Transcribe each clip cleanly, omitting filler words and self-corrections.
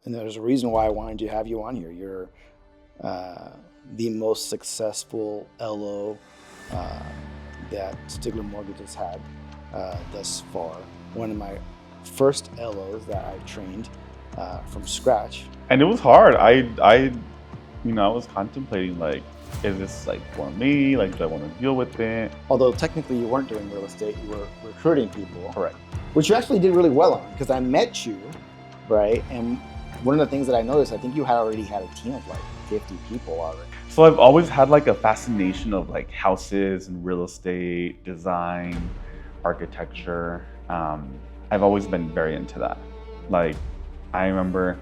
and there's a reason why I wanted to have you on here. You're the most successful LO that Stigler Mortgage has had thus far. One of my first LOs that I've trained from scratch. And it was hard. I was contemplating, like, is this like for me? Like, do I want to deal with it? Although technically you weren't doing real estate, you were recruiting people. Correct. Which you actually did really well on, because I met you, right? And one of the things that I noticed, I think you had already had a team of like 50 people already. So I've always had like a fascination of like houses and real estate, design, architecture. I've always been very into that. Like, I remember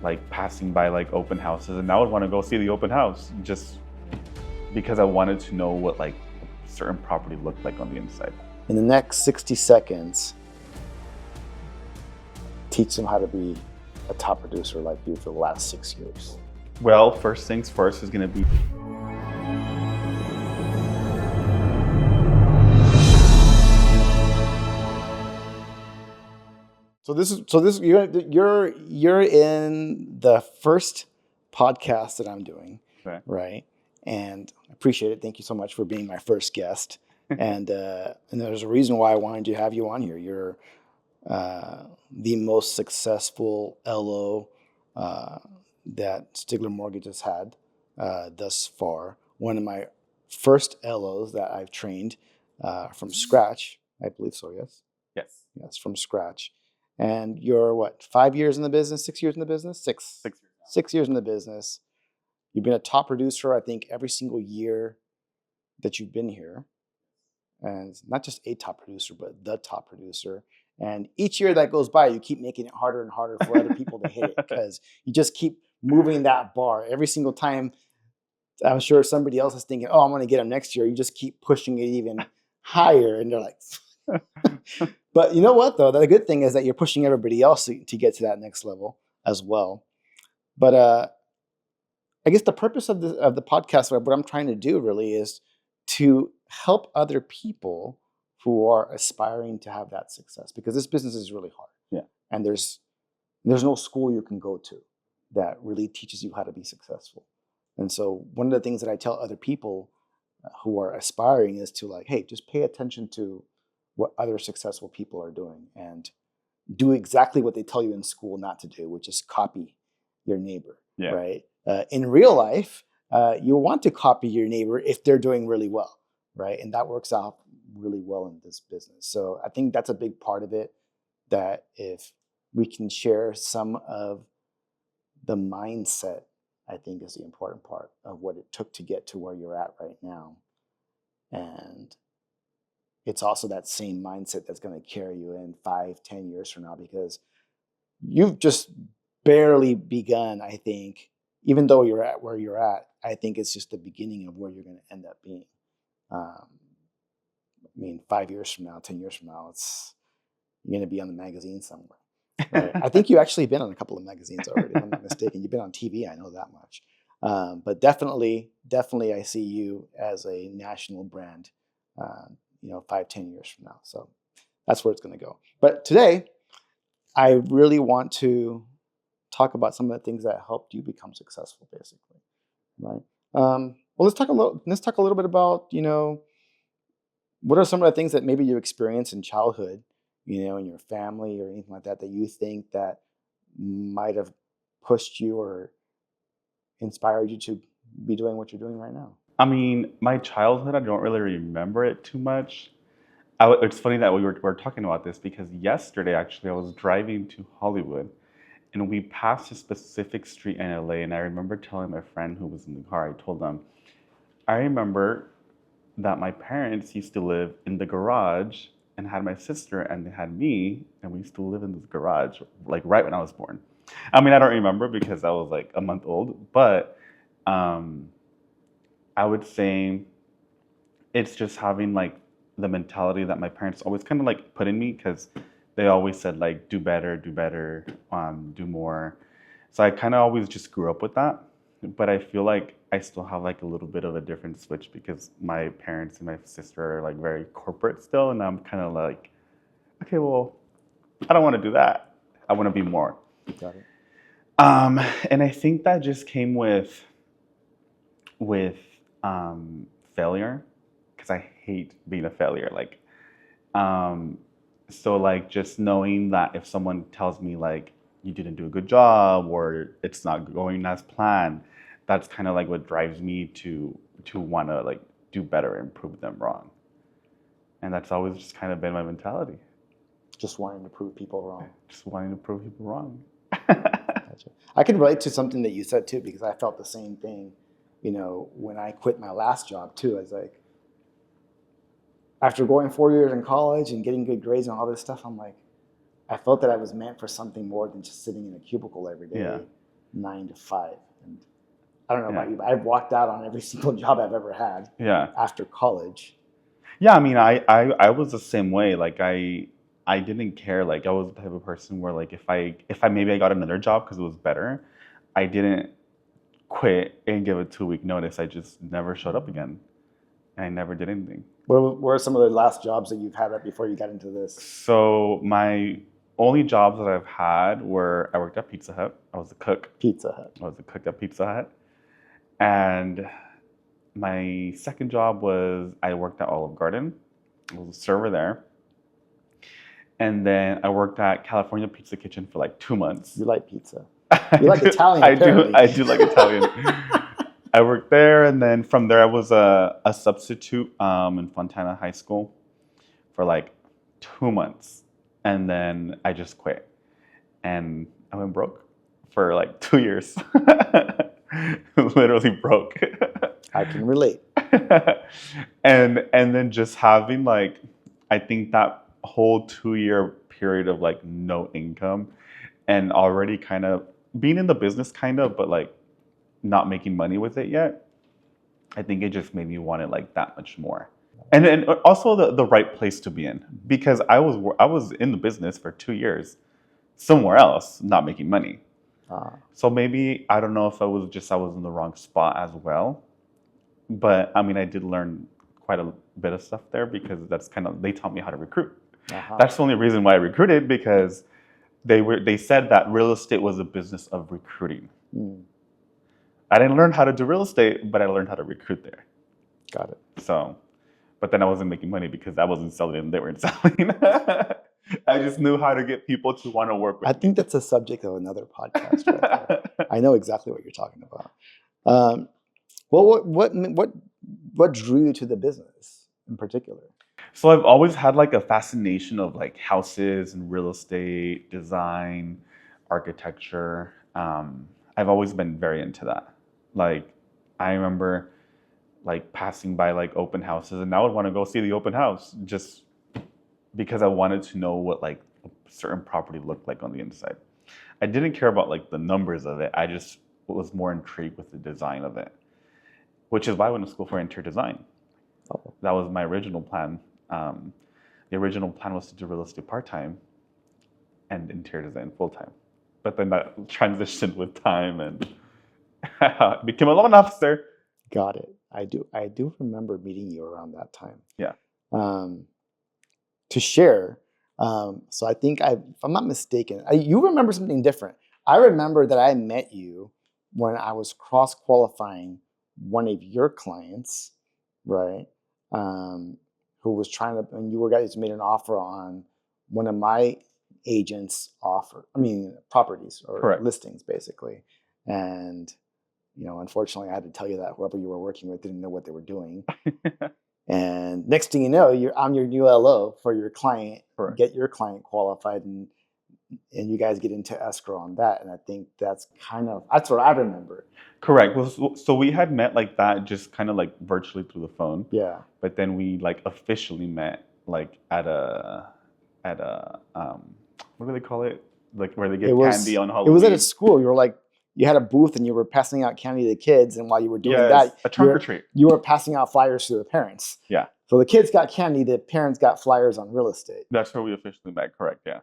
like passing by like open houses, and I would want to go see the open house just because I wanted to know what like a certain property looked like on the inside. In the next 60 seconds, teach them how to be a top producer like you for the last 6 years. Well, first things first is going to be you're in the first podcast that I'm doing, okay. Right? And I appreciate it. Thank you so much for being my first guest. And there's a reason why I wanted to have you on here. You're the most successful LO that Stigler Mortgage has had thus far. One of my first LOs that I've trained from scratch. I believe so, yes? Yes, from scratch. And you're what, 5 years in the business, 6 years in the business? Six years. 6 years in the business. You've been a top producer, I think, every single year that you've been here. And not just a top producer, but the top producer. And each year that goes by, you keep making it harder and harder for other people to hit it, because you just keep moving that bar. Every single time, I'm sure somebody else is thinking, oh, I'm going to get them next year. You just keep pushing it even higher. And they're like, but you know what, though? The good thing is that you're pushing everybody else to get to that next level as well. But I guess the purpose of the podcast, what I'm trying to do really is to help other people who are aspiring to have that success, because this business is really hard. Yeah. And there's no school you can go to that really teaches you how to be successful. And so one of the things that I tell other people who are aspiring is to, like, hey, just pay attention to what other successful people are doing and do exactly what they tell you in school not to do, which is copy your neighbor. Yeah. Right? In real life, you want to copy your neighbor if they're doing really well, right? And that works out really well in this business. So I think that's a big part of it, that if we can share some of the mindset, I think is the important part of what it took to get to where you're at right now. And it's also that same mindset that's going to carry you in 5-10 years from now, because you've just barely begun, I think. Even though you're at where you're at, I think it's just the beginning of where you're going to end up being. I mean, 5 years from now, 10 years from now, you're going to be on the magazine somewhere. Right? I think you've actually been on a couple of magazines already, if I'm not mistaken. You've been on TV, I know that much. But definitely, I see you as a national brand, 5-10 years from now. So that's where it's going to go. But today, I really want to talk about some of the things that helped you become successful, basically, right? Well, let's talk a little bit about, what are some of the things that maybe you experienced in childhood, in your family or anything like that you think that might have pushed you or inspired you to be doing what you're doing right now? I mean, my childhood, I don't really remember it too much. It's funny that we were talking about this, because yesterday, actually, I was driving to Hollywood, and we passed a specific street in LA, and I remember telling my friend who was in the car, I told them, I remember that my parents used to live in the garage and had my sister, and they had me, and we used to live in this garage, like right when I was born. I mean, I don't remember because I was like a month old, but I would say it's just having like the mentality that my parents always kind of like put in me, because they always said like, do better, do more. So I kind of always just grew up with that. But I feel like I still have like a little bit of a different switch, because my parents and my sister are like very corporate still. And I'm kind of like, okay, well, I don't want to do that. I want to be more. Got it. And I think that just came with failure, because I hate being a failure. Like, um, so like just knowing that if someone tells me like you didn't do a good job or it's not going as planned, that's kind of like what drives me to want to like do better and prove them wrong. And that's always just kind of been my mentality. Just wanting to prove people wrong. Just wanting to prove people wrong. Gotcha. I can relate to something that you said too, because I felt the same thing, when I quit my last job too. I was like, after going 4 years in college and getting good grades and all this stuff, I'm like, I felt that I was meant for something more than just sitting in a cubicle every day, Yeah. 9 to 5. And I don't know Yeah. about you, but I've walked out on every single job I've ever had Yeah. after college. Yeah, I mean, I was the same way. Like I didn't care. Like I was the type of person where like if I maybe I got another job because it was better, I didn't quit and give a 2 week notice. I just never showed up again, and I never did anything. What were some of the last jobs that you've had right before you got into this? So my only jobs that I've had were I worked at Pizza Hut. I was a cook. Pizza Hut. I was a cook at Pizza Hut, and my second job was I worked at Olive Garden. I was a server there. And then I worked at California Pizza Kitchen for like 2 months. You like pizza. You like Italian, apparently. I do like Italian. I worked there, and then from there I was a substitute in Fontana High School for like 2 months. And then I just quit. And I went broke for like 2 years. Literally broke. I can relate. And then just having like, I think that whole 2 year period of like no income and already kind of being in the business but like not making money with it yet, I think it just made me want it like that much more. And then also the right place to be in, because I was in the business for 2 years somewhere else not making money. So maybe, I don't know if I was in the wrong spot as well. But I mean, I did learn quite a bit of stuff there, because they taught me how to recruit. That's the only reason why I recruited, because they said that real estate was a business of recruiting. I didn't learn how to do real estate, but I learned how to recruit there. Got it. So, but then I wasn't making money because I wasn't selling and they weren't selling. I just knew how to get people to want to work with me. I think that's a subject of another podcast right there. I know exactly what you're talking about. Well, what drew you to the business in particular? So I've always had like a fascination of like houses and real estate, design, architecture. I've always been very into that. Like I remember like passing by like open houses, and I would want to go see the open house just because I wanted to know what like a certain property looked like on the inside. I didn't care about like the numbers of it. I just was more intrigued with the design of it, which is why I went to school for interior design. Oh. That was my original plan. The original plan was to do real estate part-time and interior design full-time. But then that transitioned with time and became a loan officer. Got it. I do remember meeting you around that time. Yeah. To share, so I think if I'm not mistaken, you remember something different. I remember that I met you when I was cross-qualifying one of your clients, right? Who was trying to, and you guys made an offer on one of my agents' properties or Correct. listings, basically. And, unfortunately, I had to tell you that whoever you were working with didn't know what they were doing. And next thing you know, I'm your new LO for your client. Correct. Get your client qualified, and you guys get into escrow on that. And I think that's what I remember. Correct. So we had met like that, just kind of like virtually through the phone. Yeah. But then we like officially met like at a what do they call it? Like where they get candy on Halloween. It was at a school. You had a booth and you were passing out candy to the kids, and while you were doing that, a trunk or treat. You were passing out flyers to the parents. Yeah. So the kids got candy, the parents got flyers on real estate. That's where we officially met. Correct. Yeah.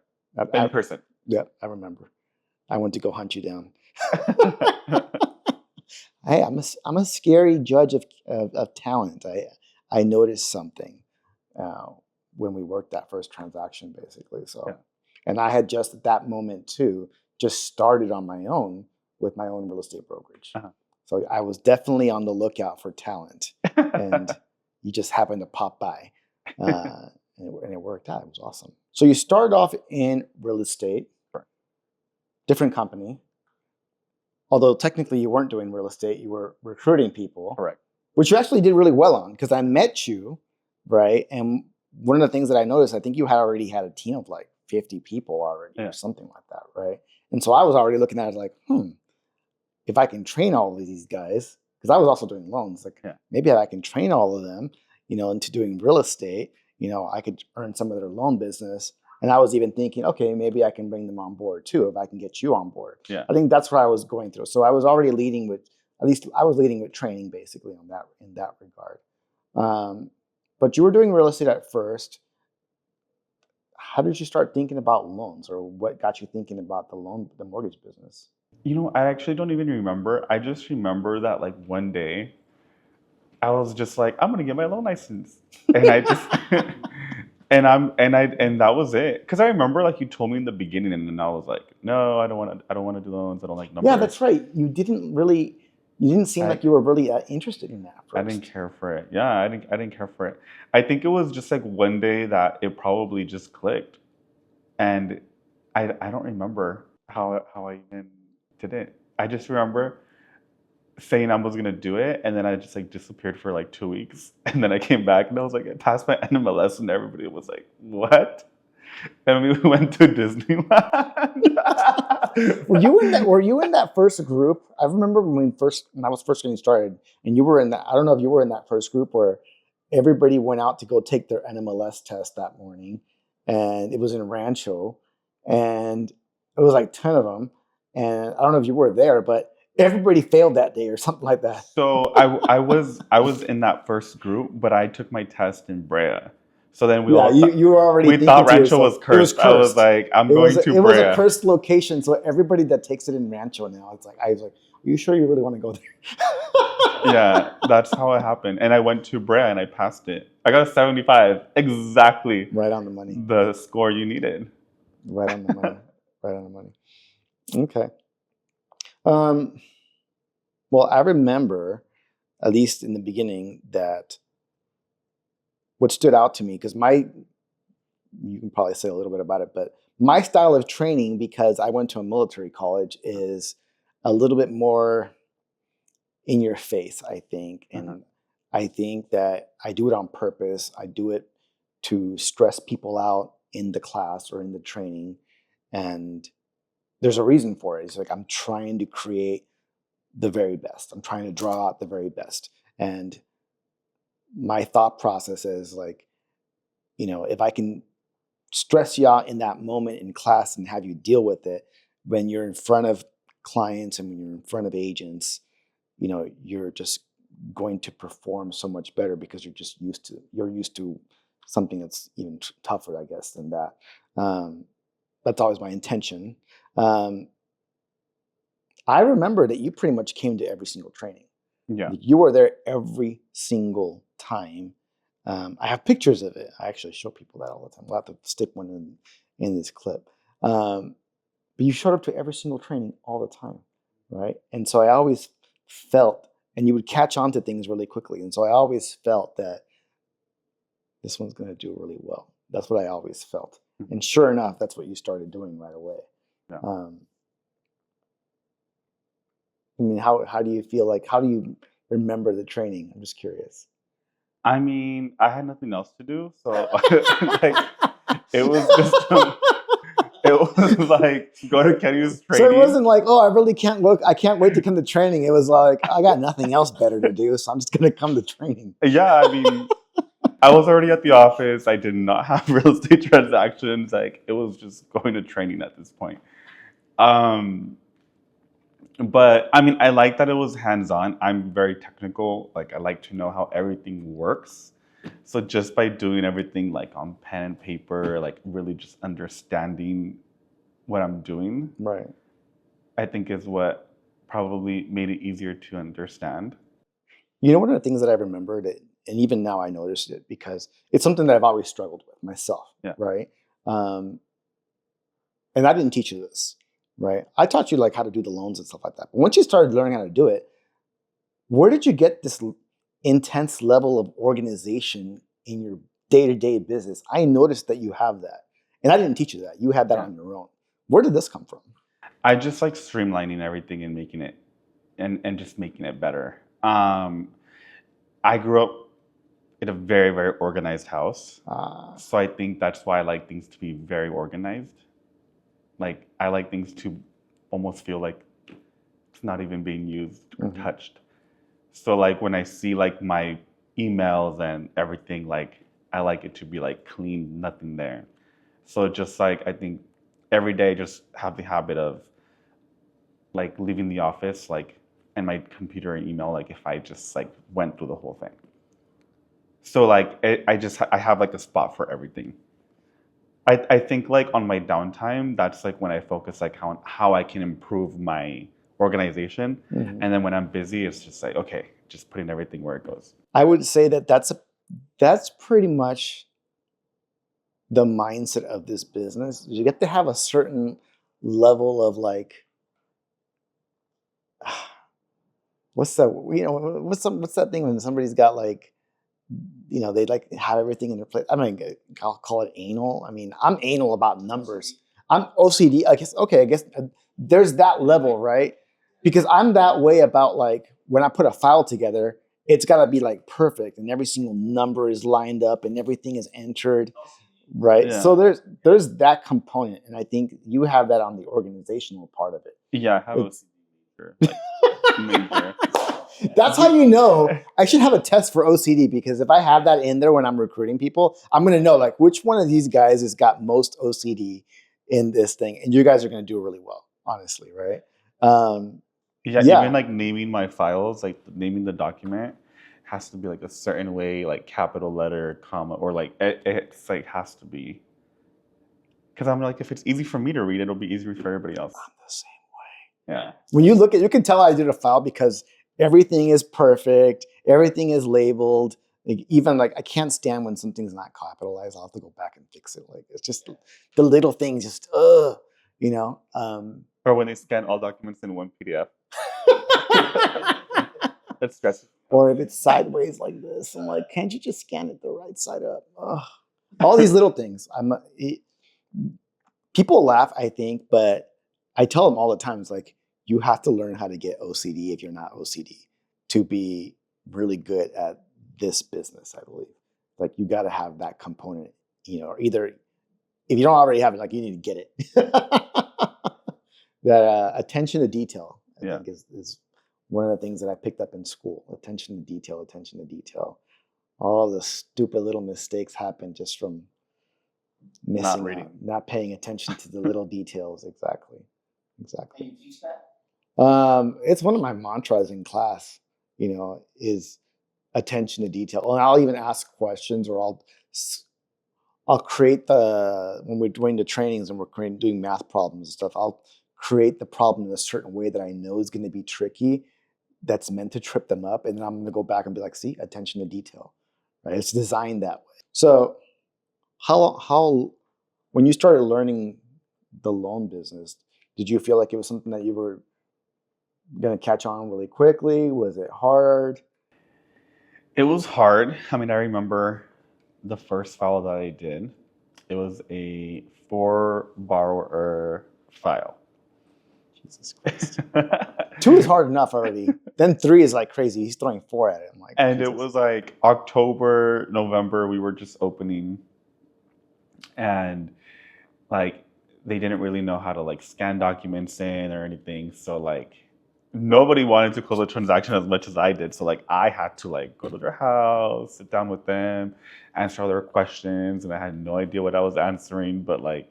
In person. Yeah, I remember. I went to go hunt you down. Hey, I'm a scary judge of talent. I noticed something when we worked that first transaction, basically. So, yeah. And I had just at that moment too just started on my own with my own real estate brokerage. Uh-huh. So I was definitely on the lookout for talent, and you just happened to pop by, and it worked out. It was awesome. So you started off in real estate, different company. Although technically you weren't doing real estate, you were recruiting people. Correct. Which you actually did really well on, because I met you, right? And one of the things that I noticed, I think you had already had a team of like 50 people already, or something like that, right? And so I was already looking at it like, if I can train all of these guys, because I was also doing loans, like maybe if I can train all of them, into doing real estate, I could earn some of their loan business. And I was even thinking, okay, maybe I can bring them on board too, if I can get you on board. Yeah. I think that's what I was going through. So I was already leading with, at least I was leading with training basically in that regard. But you were doing real estate at first. How did you start thinking about loans, or what got you thinking about the mortgage business? I actually don't even remember. I just remember that like one day I was just like, I'm gonna get my loan license. And I just and that was it. Because I remember like you told me in the beginning, and then I was like, no, I don't want to do loans. I don't like numbers. Yeah, that's right. You didn't seem like you were really interested in that first. I didn't care for it. Yeah, I didn't care for it. I think it was just like one day that it probably just clicked. And I don't remember how I even did it. I just remember saying I was gonna do it, and then I just like disappeared for like 2 weeks, and then I came back and I was like, I passed my NMLS, and everybody was like, "What?" And we went to Disneyland. Were you in that first group? I remember when I was first getting started, and you were in that. I don't know if you were in that first group where everybody went out to go take their NMLS test that morning, and it was in Rancho, and it was like 10 of them, and I don't know if you were there, but everybody failed that day or something like that. So I was in that first group, but I took my test in Brea. So then we you were already. We thought Rancho was cursed. It was cursed. I was like, I'm going to Brea. It was a cursed location. So everybody that takes it in Rancho now, it's like I was like, are you sure you really want to go there? Yeah, that's how it happened. And I went to Brea and I passed it. I got a 75, exactly. Right on the money. The score you needed. Right on the money. Right on the money. Okay. Well, I remember, at least in the beginning, that what stood out to me, because you can probably say a little bit about it, but my style of training, because I went to a military college, is a little bit more in your face, I think. And I think that I do it on purpose. I do it to stress people out in the class or in the training. And there's a reason for it. It's like I'm trying to create the very best. I'm trying to draw out the very best. And my thought process is like, if I can stress you out in that moment in class and have you deal with it when you're in front of clients and when you're in front of agents, you're just going to perform so much better because you're used to something that's even tougher, I guess, than that. That's always my intention. I remember that you pretty much came to every single training. Yeah. You were there every single time. I have pictures of it. I actually show people that all the time. We'll have to stick one in this clip. But you showed up to every single training all the time, right? And so I always felt, and you would catch on to things really quickly. And so I always felt that this one's going to do really well. That's what I always felt. Mm-hmm. And sure enough, that's what you started doing right away. Yeah. I mean, how do you feel like, how do you remember the training? I'm just curious. I mean, I had nothing else to do. So like, it was just, it was like, go to Kenny's training. So it wasn't like, oh, I can't wait to come to training. It was like, I got nothing else better to do, so I'm just going to come to training. Yeah, I mean, I was already at the office. I did not have real estate transactions. Like, it was just going to training at this point. But I mean, I like that it was hands-on. I'm very technical. Like, I like to know how everything works. So just by doing everything like on pen and paper, like really just understanding what I'm doing, right, I think is what probably made it easier to understand. One of the things that I remembered, and even now I noticed it because it's something that I've always struggled with myself, right? And I didn't teach you this. right? I taught you like how to do the loans and stuff like that. But once you started learning how to do it, where did you get this intense level of organization in your day-to-day business? I noticed that you have that. And I didn't teach you that. You had that on your own. Where did this come from? I just like streamlining everything and making it and just making it better. I grew up in a very, very organized house. So I think that's why I like things to be very organized. Like I like things to almost feel like it's not even being used or touched. So like when I see like my emails and everything, like I like it to be like clean, nothing there. So just like I think every day just have the habit of like leaving the office like and my computer and email like if I just like went through the whole thing. So like I have like a spot for everything. I think like on my downtime, that's like when I focus like how I can improve my organization. And then when I'm busy, it's just like, okay, just putting everything where it goes. I would say that that's pretty much the mindset of this business. You get to have a certain level of like, what's that? What's that thing when somebody's got like, they like have everything in their place. I mean, I'll call it anal. I mean, I'm anal about numbers. I'm OCD. I guess, okay, I guess there's that level, right? Because I'm that way about like when I put a file together, it's got to be like perfect and every single number is lined up and everything is entered, right? Yeah. So there's that component, and I think you have that on the organizational part of it. Yeah, I have OCD major. That's how you know. I should have a test for OCD, because if I have that in there when I'm recruiting people, I'm going to know like which one of these guys has got most OCD in this thing, and you guys are going to do really well, honestly, right? Yeah, even like naming my files, like naming the document has to be like a certain way, like capital letter, comma, or like it's like has to be. Because I'm like, if it's easy for me to read, it'll be easier for everybody else. I'm the same way. Yeah. When you look at, you can tell I did a file because everything is perfect, everything is labeled. Like, even like I can't stand when something's not capitalized. I'll have to go back and fix it. Like it's just the little things, just you know. Or when they scan all documents in one PDF. That's stressful. Or if it's sideways like this, I'm like, can't you just scan it the right side up? Ugh. All these little things. People laugh, I think, but I tell them all the time, it's like, you have to learn how to get OCD if you're not OCD to be really good at this business, I believe. Like you got to have that component, or either if you don't already have it, like you need to get it. That attention to detail, I think is one of the things that I picked up in school. Attention to detail, attention to detail. All the stupid little mistakes happen just from missing not paying attention to the little details. Exactly. Can you teach that? It's one of my mantras in class, is attention to detail. And I'll even ask questions, or I'll create when we're doing the trainings and we're doing math problems and stuff, I'll create the problem in a certain way that I know is going to be tricky, that's meant to trip them up. And then I'm going to go back and be like, see, attention to detail, right? It's designed that way. So how when you started learning the loan business, did you feel like it was something that you were going to catch on really quickly? Was it hard? It was hard. I mean, I remember the first file that I did. It was a 4-borrower file. Jesus Christ. 2 is hard enough already. Then 3 is like crazy. He's throwing 4 at it. I'm like, and Jesus. It was like October, November, we were just opening. And like they didn't really know how to like scan documents in or anything. So like nobody wanted to close the transaction as much as I did. So like I had to like go to their house, sit down with them, answer all their questions, and I had no idea what I was answering. But like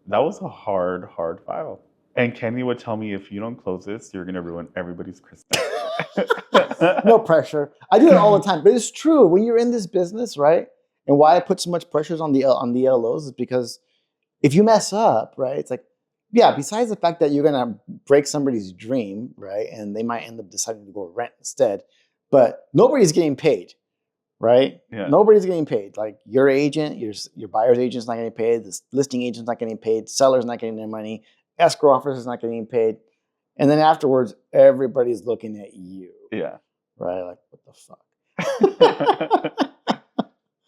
that was a hard file. And Kenny would tell me, if you don't close this, you're gonna ruin everybody's Christmas. No pressure. I do it all the time, but it's true when you're in this business, right? And why I put so much pressures on the LOs is because if you mess up, right? It's like, yeah, besides the fact that you're gonna break somebody's dream, right? And they might end up deciding to go rent instead, but nobody's getting paid, right? Yeah. Nobody's getting paid. Like your agent, your buyer's agent's not getting paid, this listing agent's not getting paid, seller's not getting their money. escrow officer's not getting paid. And then afterwards, everybody's looking at you. Yeah. Right? Like, what the fuck?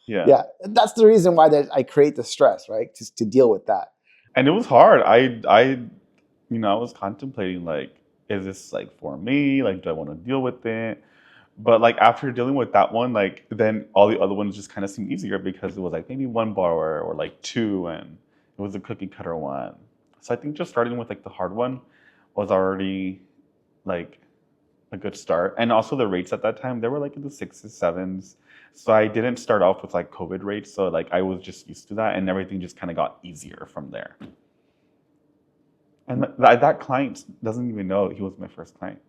Yeah. Yeah. That's the reason why I create the stress, right? Just to deal with that. And it was hard. I was contemplating, like, is this like for me? Like, do I want to deal with it? But like after dealing with that one, like then all the other ones just kind of seemed easier because it was like maybe one borrower or like two, and it was a cookie cutter one. So I think just starting with like the hard one was already like a good start. And also the rates at that time, they were like in the 6s, 7s. So I didn't start off with like COVID rates. So like I was just used to that, and everything just kind of got easier from there. And that client doesn't even know he was my first client.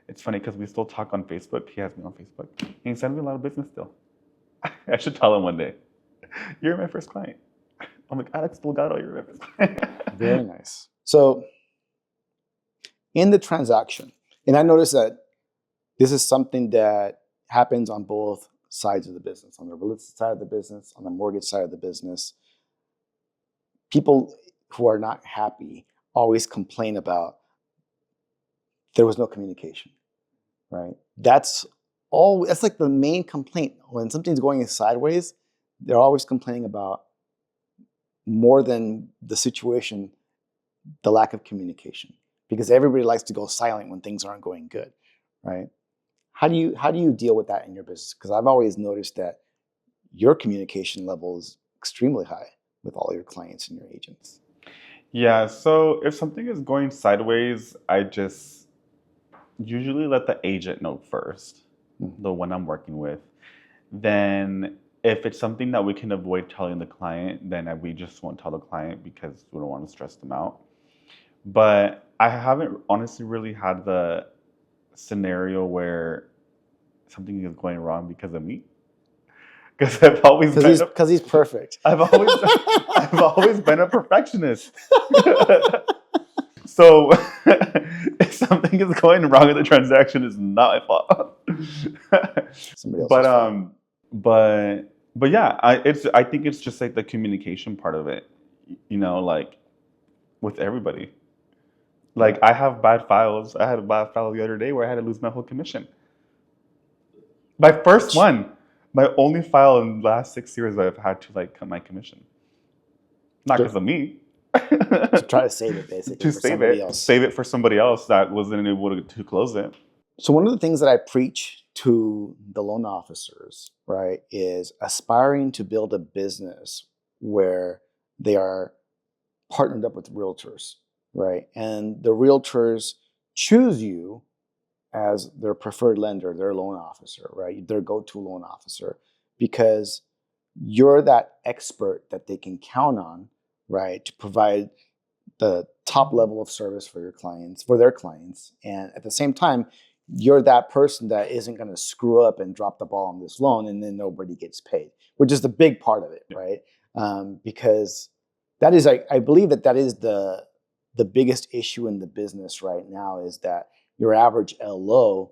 It's funny because we still talk on Facebook. He has me on Facebook. And he sends me a lot of business still. I should tell him one day, you're my first client. I'm like, Alex Delgado, you're my first client. Very nice. So in the transaction, and I noticed that this is something that happens on both sides of the business, on the real estate side of the business, on the mortgage side of the business. People who are not happy always complain about there was no communication, right? That's like the main complaint. When something's going sideways, they're always complaining about, more than the situation, the lack of communication, because everybody likes to go silent when things aren't going good, right? How do you deal with that in your business? Because I've always noticed that your communication level is extremely high with all your clients and your agents. Yeah, so if something is going sideways, I just usually let the agent know first, the one I'm working with. Then if it's something that we can avoid telling the client, then we just won't tell the client because we don't want to stress them out. But I haven't honestly really had the scenario where something is going wrong because of me. Because I've always because he's perfect. I've always been a perfectionist. So if something is going wrong in the transaction, it's not my fault. Somebody else's fault. But yeah, I think it's just like the communication part of it, like with everybody. Like I have bad files. I had a bad file the other day where I had to lose my whole commission. My first one, my only file in the last 6 years I've had to like cut my commission. Not because of me. To try to save it, basically, to for save somebody it, else. save it for somebody else that wasn't able to close it. So one of the things that I preach to the loan officers, right, is aspiring to build a business where they are partnered up with realtors, right? And the realtors choose you as their preferred lender, their loan officer, right? Their go-to loan officer, because you're that expert that they can count on, right, to provide the top level of service for your clients, for their clients. And at the same time, you're that person that isn't going to screw up and drop the ball on this loan and then nobody gets paid, which is the big part of it, right? Because that is, I believe that is the biggest issue in the business right now, is that your average LO,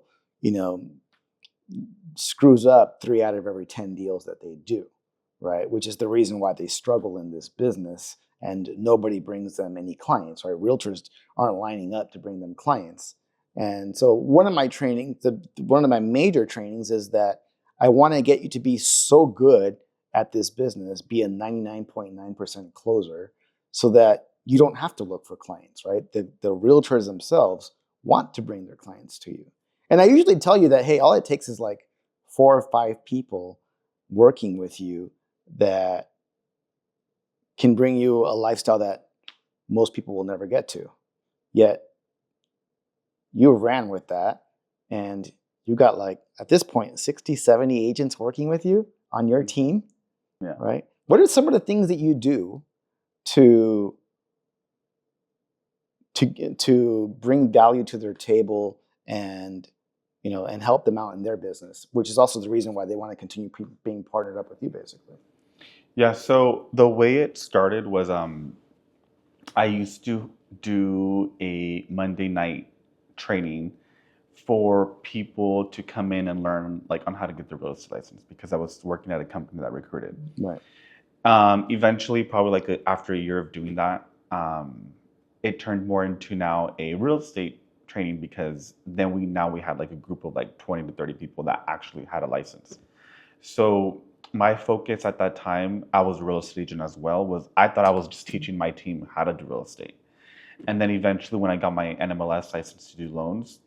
screws up 3 out of every 10 deals that they do, right? Which is the reason why they struggle in this business and nobody brings them any clients, right? Realtors aren't lining up to bring them clients. And so one of my trainings, one of my major trainings, is that I want to get you to be so good at this business, be a 99.9% closer, so that you don't have to look for clients, right? The realtors themselves want to bring their clients to you. And I usually tell you that, hey, all it takes is like 4 or 5 people working with you that can bring you a lifestyle that most people will never get to. Yet you ran with that, and you got, like, at this point, 60, 70 agents working with you on your team, Yeah. Right? What are some of the things that you do to bring value to their table and and help them out in their business, which is also the reason why they want to continue being partnered up with you, basically? Yeah, so the way it started was I used to do a Monday night training for people to come in and learn like on how to get their real estate license, because I was working at a company that recruited. Right. Eventually, probably like after a year of doing that, it turned more into now a real estate training, because then we had like a group of like 20 to 30 people that actually had a license. So my focus at that time, I was a real estate agent as well, was I thought I was just teaching my team how to do real estate. And then eventually when I got my NMLS license to do loans,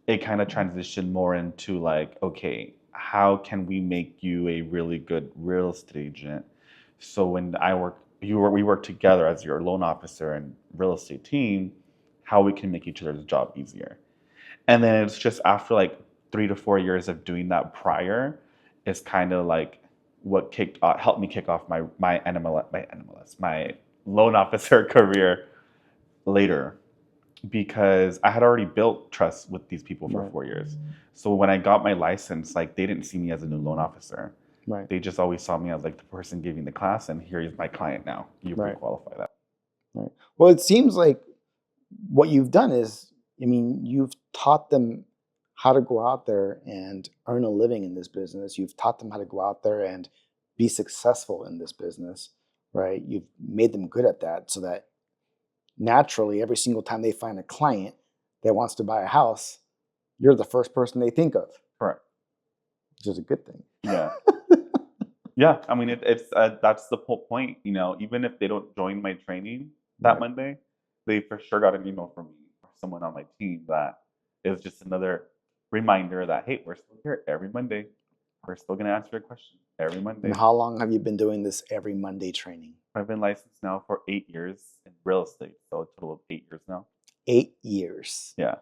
it kind of transitioned more into like, okay, how can we make you a really good real estate agent? So when we work together as your loan officer and real estate team, how we can make each other's job easier. And then it's just after like 3 to 4 years of doing that prior, it's kind of like what helped me kick off my loan officer career later, because I had already built trust with these people for Right. 4 years. So when I got my license, like they didn't see me as a new loan officer. Right. They just always saw me as like the person giving the class, and here is my client now. You can Right. qualify that. Right. Well, it seems like what you've done is, I mean, you've taught them how to go out there and earn a living in this business. You've taught them how to go out there and be successful in this business, right? You've made them good at that so that naturally, every single time they find a client that wants to buy a house, you're the first person they think of, Correct. which is a good thing. Yeah. Yeah. I mean, it's that's the whole point. You know, even if they don't join my training that Right. Monday, they for sure got an email from me or someone on my team that is just another reminder that, hey, we're still here every Monday. We're still going to answer your question every Monday. And how long have you been doing this every Monday training? I've been licensed now for 8 years in real estate, so a total of 8 years now. 8 years. Yeah.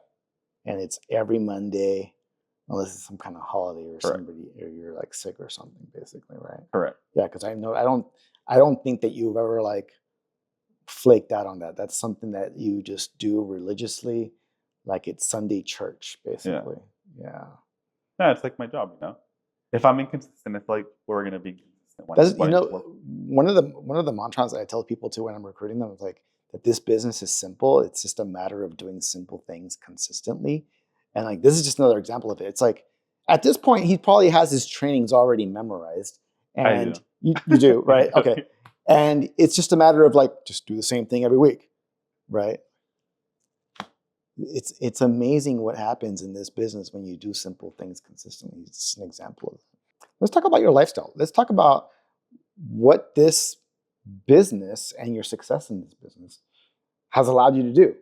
And it's every Monday, unless it's some kind of holiday or Correct. somebody, or you're like sick or something, basically, right? Correct. Yeah, because I don't think that you've ever like flaked out on that. That's something that you just do religiously, like it's Sunday church, basically. Yeah. Yeah, it's like my job, you know. If I'm inconsistent, it's like we're gonna be consistent. That's, one of the mantras that I tell people too when I'm recruiting them is like that this business is simple. It's just a matter of doing simple things consistently. And like this is just another example of it. It's like at this point he probably has his trainings already memorized. I And do. you do, right? Okay. And it's just a matter of like just do the same thing every week, right? It's amazing what happens in this business when you do simple things consistently. It's an example of it. Let's talk about your lifestyle. Let's talk about what this business and your success in this business has allowed you to do,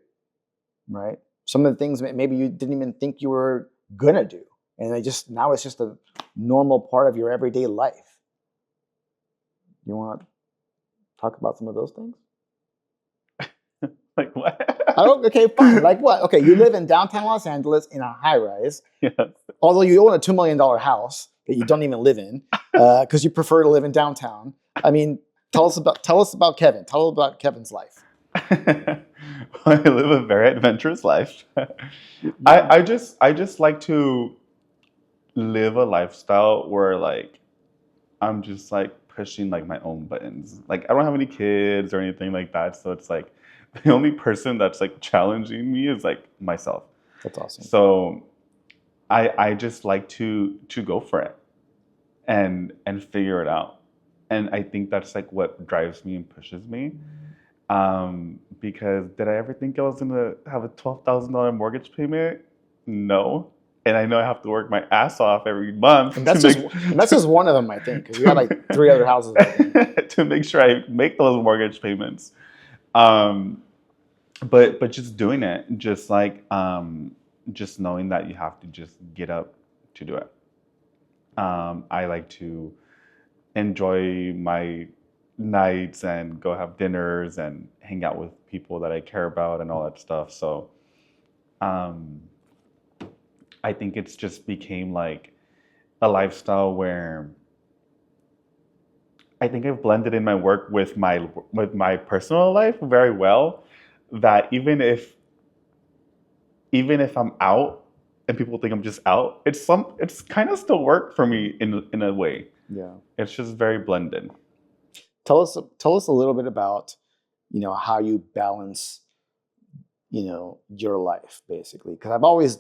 right? Some of the things that maybe you didn't even think you were gonna do, and now it's just a normal part of your everyday life. You want to talk about some of those things? Like what? Okay, fine. Like what? Okay, you live in downtown Los Angeles in a high rise. Yes. Although you own a $2 million house that you don't even live in because you prefer to live in downtown. I mean, tell us about Kevin. Tell us about Kevin's life. I live a very adventurous life. I just like to live a lifestyle where like I'm just like pushing like my own buttons. Like I don't have any kids or anything like that, so it's like the only person that's like challenging me is like myself. That's awesome. So I just like to go for it and figure it out. And I think that's like what drives me and pushes me. Because did I ever think I was gonna have a $12,000 mortgage payment? No. And I know I have to work my ass off every month. And that's just one of them, I think, because you got like 3 other houses. To make sure I make those mortgage payments. But just doing it, just like just knowing that you have to just get up to do it. I like to enjoy my nights and go have dinners and hang out with people that I care about and all that stuff. So I think it's just became like a lifestyle where I think I've blended in my work with my personal life very well, that even if I'm out and people think I'm just out, it's kind of still work for me in a way. Yeah. It's just very blended. Tell us a little bit about, how you balance, your life basically. Because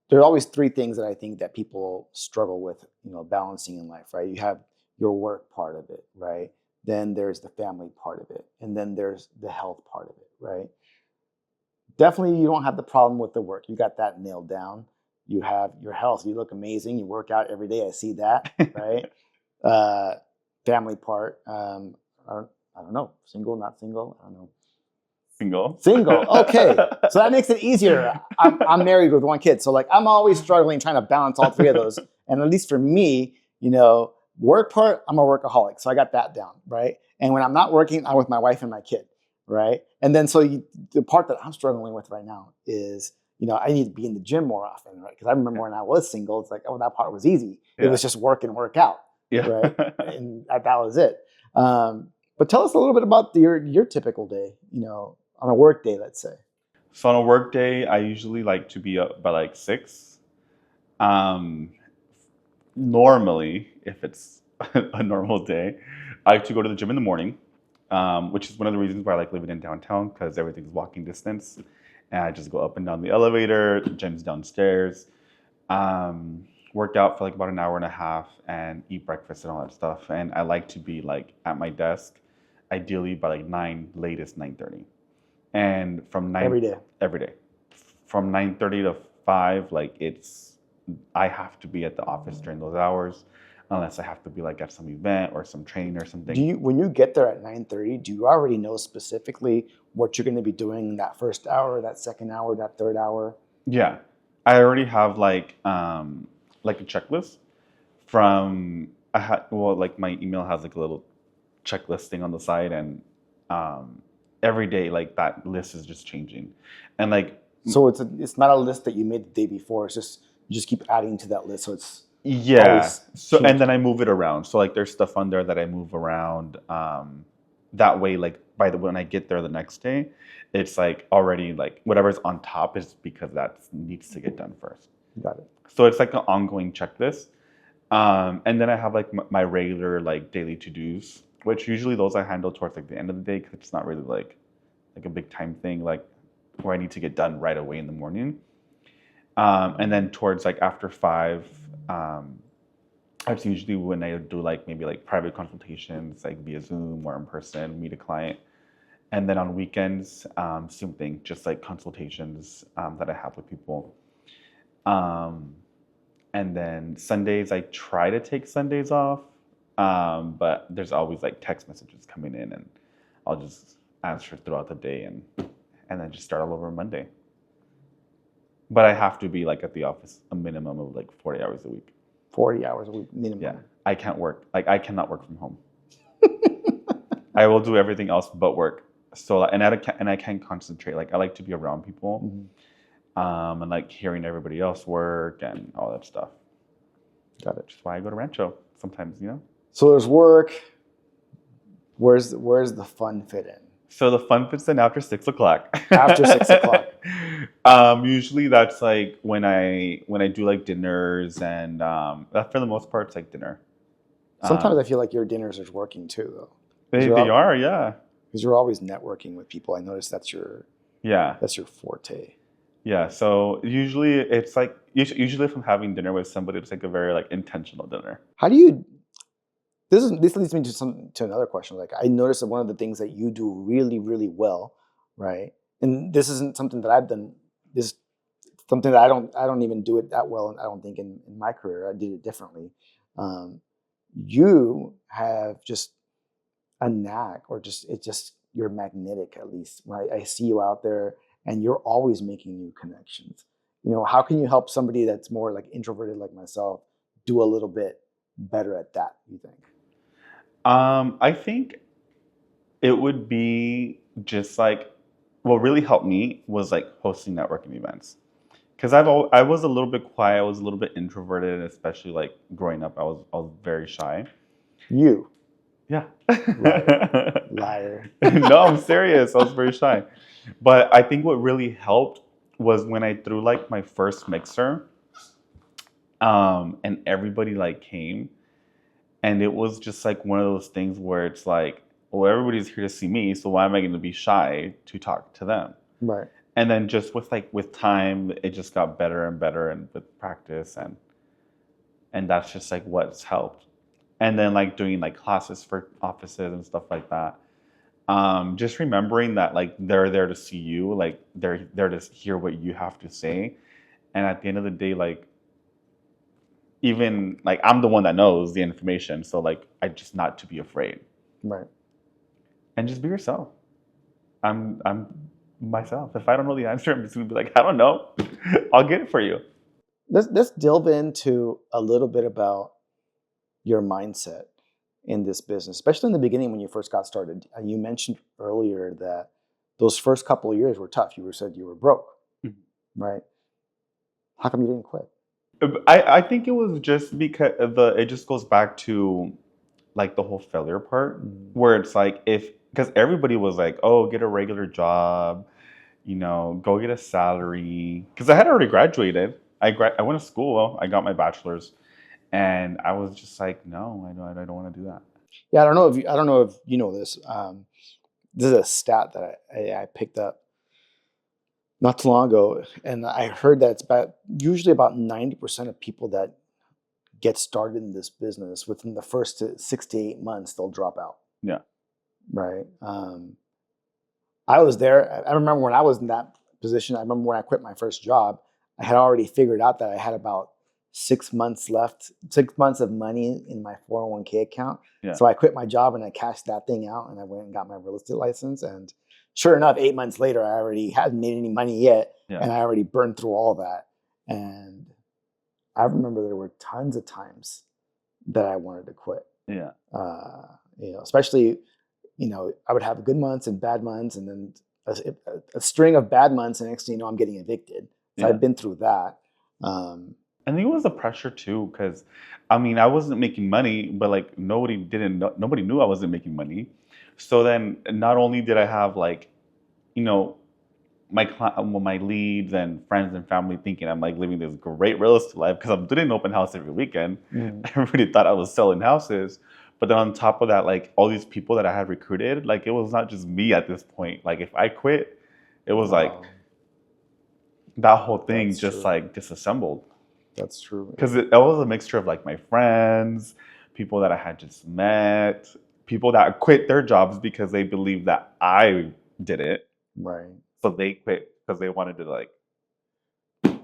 there are always 3 things that I think that people struggle with, balancing in life, right? You have your work part of it, right? Then there's the family part of it, and then there's the health part of it, right? definitely you don't have the problem with the work. You got that nailed down. You have your health. You look amazing. You work out every day. I see that, right? Family part. I don't know. Single, not single. I don't know. Single. Single. Okay. So that makes it easier. I'm married with 1 kid. So like I'm always struggling trying to balance all 3 of those. And at least for me, work part, I'm a workaholic. So I got that down, right? And when I'm not working, I'm with my wife and my kid, right? And then the part that I'm struggling with right now is, I need to be in the gym more often, right? Because I remember when I was single, it's like, oh, that part was easy. It was just work and work out, right? And that was it. But tell us a little bit about your typical day, on a work day, let's say. So on a work day, I usually like to be up by like 6. Normally, if it's a normal day, I like to go to the gym in the morning, which is one of the reasons why I like living in downtown, because everything's walking distance. And I just go up and down the elevator, the gym's downstairs, work out for like about an hour and a half and eat breakfast and all that stuff. And I like to be like at my desk, ideally by like 9, latest 9:30. And from 9 Every day. From 9:30 to 5, like I have to be at the office during those hours, unless I have to be like at some event or some training or something. When you get there at 9:30, do you already know specifically what you're going to be doing that first hour, that second hour, that third hour? Yeah, I already have like a checklist from like my email has like a little checklist thing on the side, and every day like that list is just changing, and like so it's not a list that you made the day before. It's just you just keep adding to that list, so it's so and then I move it around. So like there's stuff on there that I move around. That way, like when I get there the next day, it's like already like whatever's on top is because that needs to get done first. Got it. So it's like an ongoing checklist. And then I have like my regular like daily to-dos, which usually those I handle towards like the end of the day, because it's not really like a big time thing like where I need to get done right away in the morning. And then towards like after 5, that's usually when I do like maybe like private consultations, like via Zoom or in person, meet a client. And then on weekends, same thing, just like consultations that I have with people. And then Sundays, I try to take Sundays off, but there's always like text messages coming in, and I'll just answer throughout the day, and then just start all over Monday. But I have to be like at the office a minimum of like 40 hours a week. 40 hours a week minimum. Yeah, I can't work. Like I cannot work from home. I will do everything else but work. So and I can't concentrate. Like I like to be around people. Mm-hmm. And like hearing everybody else work and all that stuff. Got it. Which is why I go to Rancho sometimes, So there's work. Where's the fun fit in? So the fun fits in after 6 o'clock. After 6 o'clock. Usually that's like when I do like dinners, and that for the most part it's like dinner. Sometimes I feel like your dinners are working too, though. They are, yeah. Because you're always networking with people. I noticed that's your forte. Yeah, so usually it's like usually if I'm having dinner with somebody, it's like a very like intentional dinner. How do you? This leads me to another question. Like I noticed that one of the things that you do really, really well, right? And this isn't something that I've done. This is something that I don't even do it that well. And I don't think in my career I did it differently. You have just a knack, or you're magnetic. At least when I see you out there, and you're always making new connections. How can you help somebody that's more like introverted like myself do a little bit better at that, you think? I think it would be just like what really helped me was like hosting networking events. Because I was a little bit quiet, I was a little bit introverted, and especially like growing up, I was very shy. You? Yeah. Liar. No, I'm serious. I was very shy. But I think what really helped was when I threw like my first mixer, and everybody like came, and it was just like one of those things where it's like, well, everybody's here to see me, so why am I going to be shy to talk to them? Right. And then just with time, it just got better and better, and with practice, and that's just like what's helped. And then like doing like classes for offices and stuff like that. Just remembering that like they're there to see you, like they're there to hear what you have to say, and at the end of the day, like even like I'm the one that knows the information, so like I just not to be afraid Right. and just be yourself. I'm myself. If I don't know the answer, I'm just gonna be like, I don't know. I'll get it for you. Let's delve into a little bit about your mindset in this business, especially in the beginning when you first got started. You mentioned earlier that those first couple of years were tough. Said you were broke, right? How come you didn't quit? I think it was just because it just goes back to like the whole failure part where it's like if because everybody was like, oh, get a regular job, go get a salary. Because I had already graduated. I went to school. I got my bachelor's, and I was just like, no, I don't want to do that. Yeah, I don't know if you know this. This is a stat that I picked up not too long ago, and I heard that it's usually about 90% of people that get started in this business within the first 6 to 8 months they'll drop out. Yeah. Right. I was there. I remember when I was in that position. I remember when I quit my first job, I had already figured out that I had about 6 months left, 6 months of money in my 401k account. Yeah. So I quit my job and I cashed that thing out and I went and got my real estate license. And sure enough, 8 months later, I already hadn't made any money yet. Yeah. And I already burned through all that. And I remember there were tons of times that I wanted to quit. Yeah. Especially, I would have good months and bad months, and then a string of bad months, and next thing you know, I'm getting evicted. So I've been through that. I think it was the pressure too, because I mean, I wasn't making money, but like nobody knew I wasn't making money. So then, not only did I have like, my leads and friends and family thinking I'm like living this great real estate life because I'm doing an open house every weekend. Everybody thought I was selling houses. But then on top of that, like all these people that I had recruited, like it was not just me at this point. Like if I quit, it was like that whole thing like disassembled. That's true. Because it was a mixture of like my friends, people that I had just met, people that quit their jobs because they believed that I did it. Right. So they quit because they wanted to like.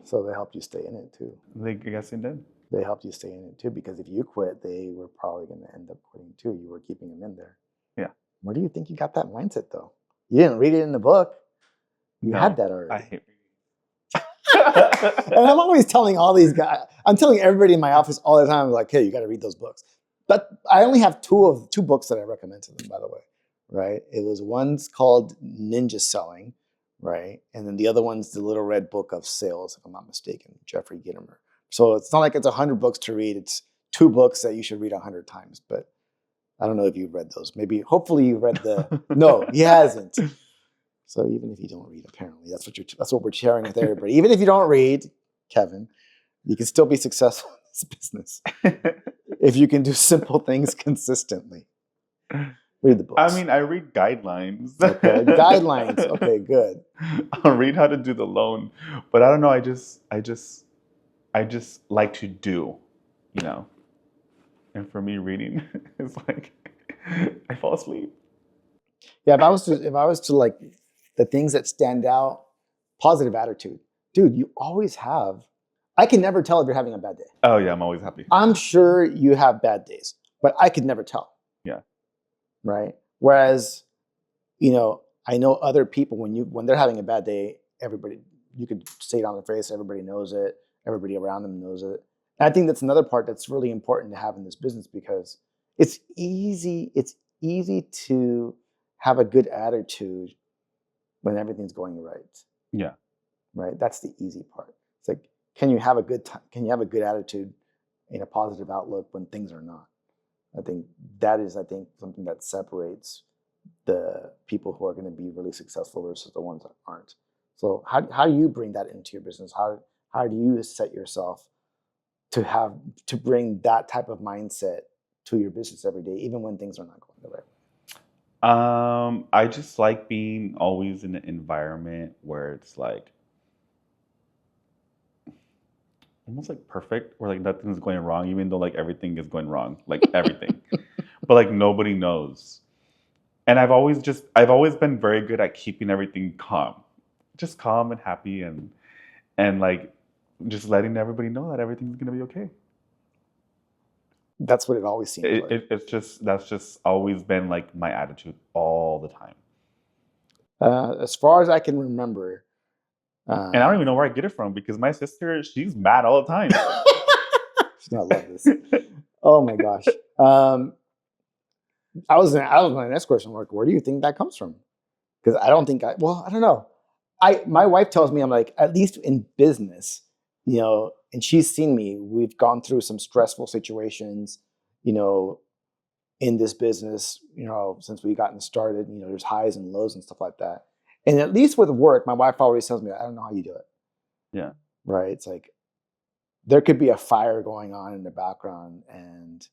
So they helped you stay in it too. I guess they did. They helped you stay in it too, because if you quit, they were probably going to end up quitting too. You were keeping them in there. Yeah. Where do you think you got that mindset though? You didn't read it in the book. You had that already. I hate and I'm always telling all these guys, I'm telling everybody in my office all the time, like, hey, you got to read those books. But I only have two books that I recommend to them, by the way, right? It was one's called Ninja Selling, right? And then the other one's the Little Red Book of Sales, if I'm not mistaken, Jeffrey Gitomer. So it's not like it's 100 books to read. It's 2 books that you should read 100 times. But I don't know if you've read those. Hopefully you read no, he hasn't. So even if you don't read, apparently that's what we're sharing with everybody. Even if you don't read, Kevin, you can still be successful in this business if you can do simple things consistently. Read the books. I mean, I read guidelines. Okay, guidelines. Okay, good. I'll read how to do the loan, but I don't know. I just like to do, And for me, reading is like I fall asleep. Yeah, if I was to like the things that stand out, positive attitude, dude. You always have. I can never tell if you're having a bad day. Oh yeah, I'm always happy. I'm sure you have bad days, but I could never tell. Yeah. Right. Whereas, I know other people when they're having a bad day, you could say it on their face. Everybody knows it. Everybody around them knows it. And I think that's another part that's really important to have in this business, because it's easy to have a good attitude when everything's going right. Yeah. Right. That's the easy part. It's like, can you have a good time? Can you have a good attitude and a positive outlook when things are not? I think that is something that separates the people who are going to be really successful versus the ones that aren't. So how do you bring that into your business? How do you set yourself to bring that type of mindset to your business every day, even when things are not going the right way? I just like being always in an environment where it's like almost like perfect, where like nothing's going wrong, even though like everything is going wrong, like everything. But like nobody knows. And I've always been very good at keeping everything calm, just calm and happy, and like just letting everybody know that everything's gonna be okay. That's what it always seems like. That's just always been like my attitude all the time. As far as I can remember, And I don't even know where I get it from because my sister, she's mad all the time. she's gonna love this. Oh my gosh. I was my next question. Like, where do you think that comes from? Because I don't think I don't know. My wife tells me I'm like, at least in business, and she's seen me. We've gone through some stressful situations, you know, in this business, since we gotten started. There's highs and lows and stuff like that. And at least with work, my wife always tells me, I don't know how you do it. Yeah. Right. It's like there could be a fire going on in the background, and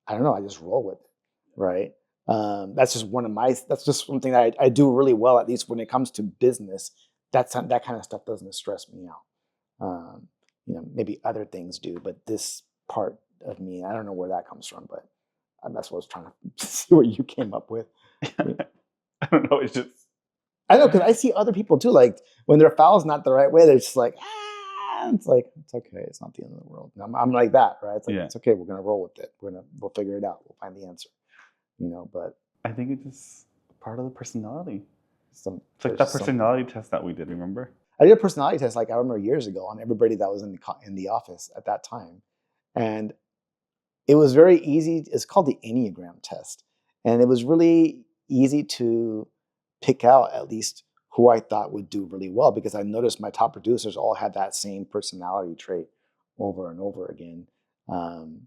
I don't know. I just roll with it. Right. That's just something that I do really well, at least when it comes to business. That kind of stuff doesn't stress me out. Maybe other things do, but this part of me, I don't know where that comes from, but that's what I was trying to see what you came up with. I don't know. It's just I know, because I see other people too, like when their foul's not the right way, they're just like, it's like, it's okay. It's not the end of the world. And I'm like that, right? It's like, It's okay. We're going to roll with it. We'll figure it out. We'll find the answer, but I think it's just part of the personality. It's like that there's personality test that we did, remember? I did a personality test, like I remember years ago, on everybody that was in the office at that time. And it was very easy. It's called the Enneagram test. And it was really easy to pick out at least who I thought would do really well, because I noticed my top producers all had that same personality trait over and over again. And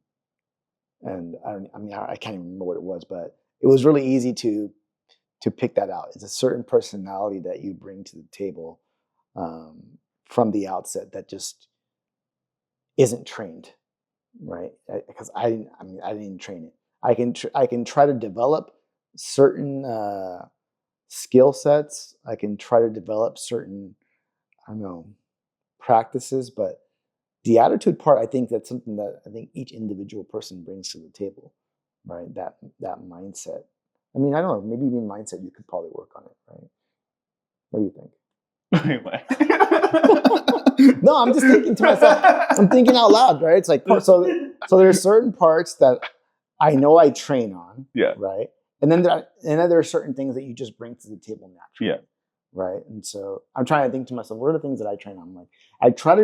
I can't even remember what it was, but it was really easy to pick that out. It's a certain personality that you bring to the table from the outset that just isn't trained, right? Because I didn't train it. I can try to develop certain skill sets. I can try to develop certain, I don't know, practices, but the attitude part, I think that's something that I think each individual person brings to the table, right? That mindset. I don't know, maybe even mindset, you could probably work on it, right? What do you think? No, I'm just thinking to myself. I'm thinking out loud, right? It's like, so there's certain parts that I know I train on, right? And then there are certain things that you just bring to the table naturally, right? And so I'm trying to think to myself, what are the things that I train on? I'm like, I try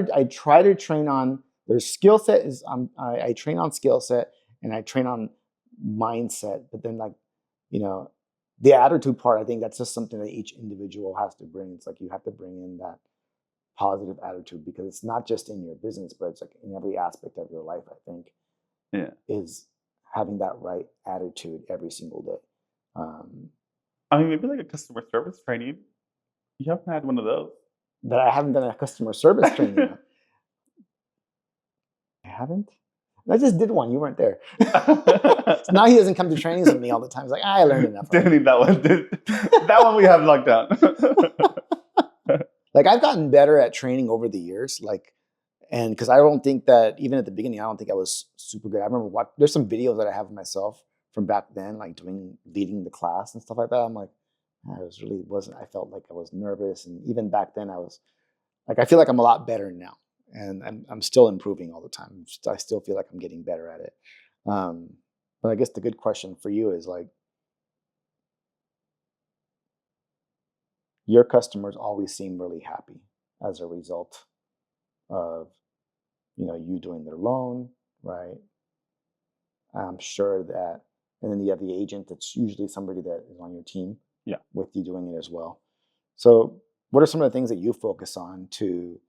to train on. Their skill set is I train on skill set, and I train on mindset. But then, like, the attitude part, I think that's just something that each individual has to bring. It's like you have to bring in that positive attitude, because it's not just in your business, but it's like in every aspect of your life, I think, is having that right attitude every single day. Maybe like a customer service training. You haven't had one of those. That I haven't done a customer service training on. I haven't? I just did one. You weren't there. So now he doesn't come to trainings with me all the time. He's like, I learned enough. Didn't need that one. That one we have locked down. Like, I've gotten better at training over the years. And because I don't think that, even at the beginning, I don't think I was super good. I remember there's some videos that I have of myself from back then, like leading the class and stuff like that. I'm like, I felt like I was nervous. And even back then I was like, I feel like I'm a lot better now. And I'm still improving all the time. I still feel like I'm getting better at it. But I guess the good question for you is, like, your customers always seem really happy as a result of, you doing their loan, right? I'm sure that, and then you have the agent that's usually somebody that is on your team with you doing it as well. So what are some of the things that you focus on to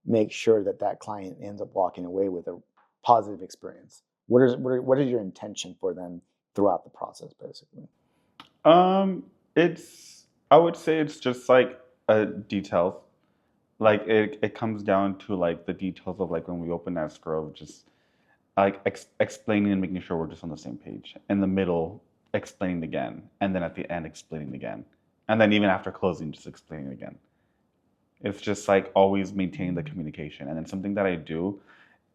make sure that client ends up walking away with a positive experience? What is your intention for them throughout the process, basically? I would say it's just like details. Like it comes down to like the details of like when we open escrow, just like explaining and making sure we're just on the same page. In the middle, explaining again, and then at the end, explaining again, and then even after closing, just explaining again. It's just like always maintaining the communication. And then something that I do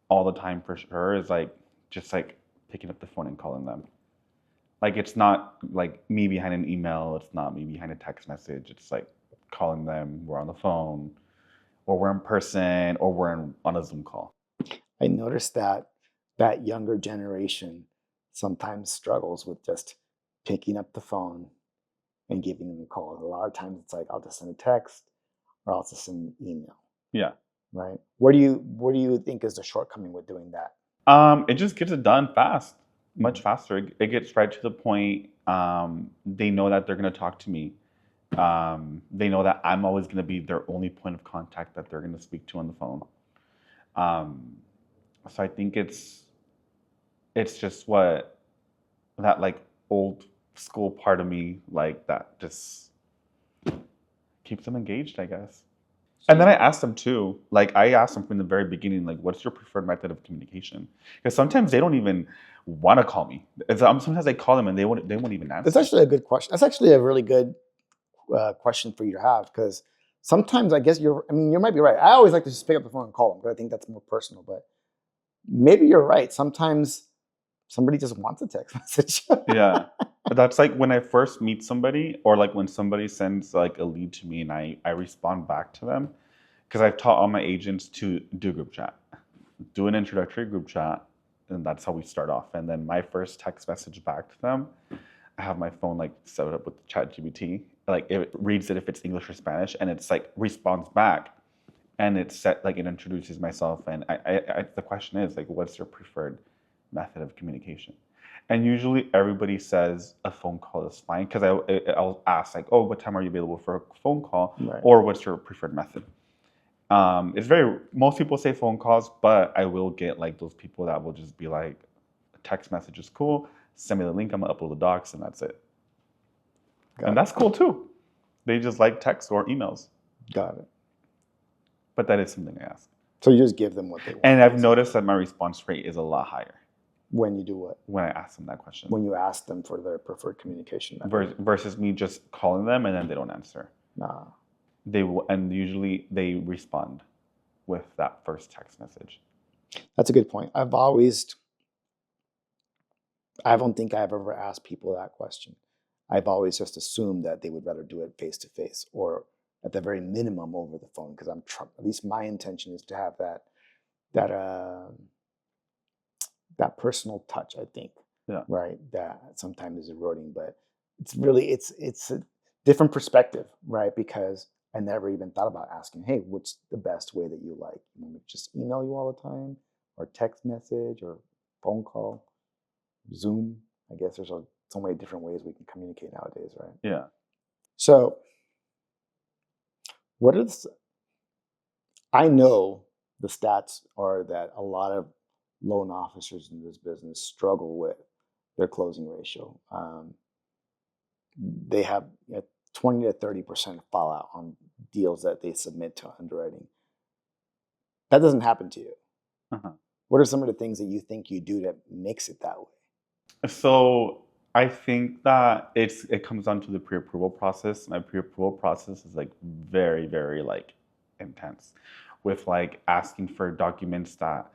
all the time for sure is like just like picking up the phone and calling them. Like it's not like me behind an email. It's not me behind a text message. It's like calling them. We're on the phone, or we're in person, or on a Zoom call. I noticed that that younger generation sometimes struggles with just picking up the phone and giving them a call. A lot of times it's like I'll just send a text or I'll just send an email. Yeah. Right. Where do you think is the shortcoming with doing that? It just gets it done fast, much faster. It gets right to the point. They know that they're gonna talk to me. They know that I'm always gonna be their only point of contact that they're gonna speak to on the phone. So I think it's just what that like old school part of me like that just keeps them engaged, I guess. And then I asked them too, like I asked them from the very beginning, like, what's your preferred method of communication? Because sometimes they don't even want to call me. Sometimes I call them and they won't even answer. That's actually a good question. That's actually a really good question for you to have, because sometimes I guess you might be right. I always like to just pick up the phone and call them because I think that's more personal. But maybe you're right. Sometimes somebody just wants a text message. Yeah. That's like when I first meet somebody, or like when somebody sends like a lead to me and I respond back to them, because I've taught all my agents to do group chat, do an introductory group chat, and that's how we start off. And then my first text message back to them, I have my phone like set up with ChatGPT. Like it reads it if it's English or Spanish, and it's like responds back, and it's set like it introduces myself, and the question is like, what's your preferred method of communication? And usually everybody says a phone call is fine, because I'll ask like, oh, what time are you available for a phone call, Right. or what's your preferred method? Most people say phone calls, but I will get like those people that will just be like, a text message is cool, send me the link, I'm gonna upload the docs, and that's it. And that's cool too. They just like text or emails. Got it. But that is something I ask. So you just give them what they want. And I've noticed that my response rate is a lot higher. When you do what? When I ask them that question. When you ask them for their preferred communication method. Versus me just calling them and then they don't answer. Nah. They will, and usually they respond with that first text message. That's a good point. I don't think I've ever asked people that question. I've always just assumed that they would rather do it face to face, or at the very minimum over the phone, because at least my intention is to have that personal touch, I think. Yeah. Right. That sometimes is eroding, but it's a different perspective, right? Because I never even thought about asking, hey, what's the best way that you like? You want me to just email you all the time, or text message, or phone call, Zoom? I guess there's so many different ways we can communicate nowadays, right? Yeah. So I know the stats are that a lot of loan officers in this business struggle with their closing ratio. They have 20 to 30% fallout on deals that they submit to underwriting. That doesn't happen to you. Uh-huh. What are some of the things that you think you do that makes it that way? So I think that it comes down to the pre-approval process. My pre-approval process is like very, very like intense, with like asking for documents that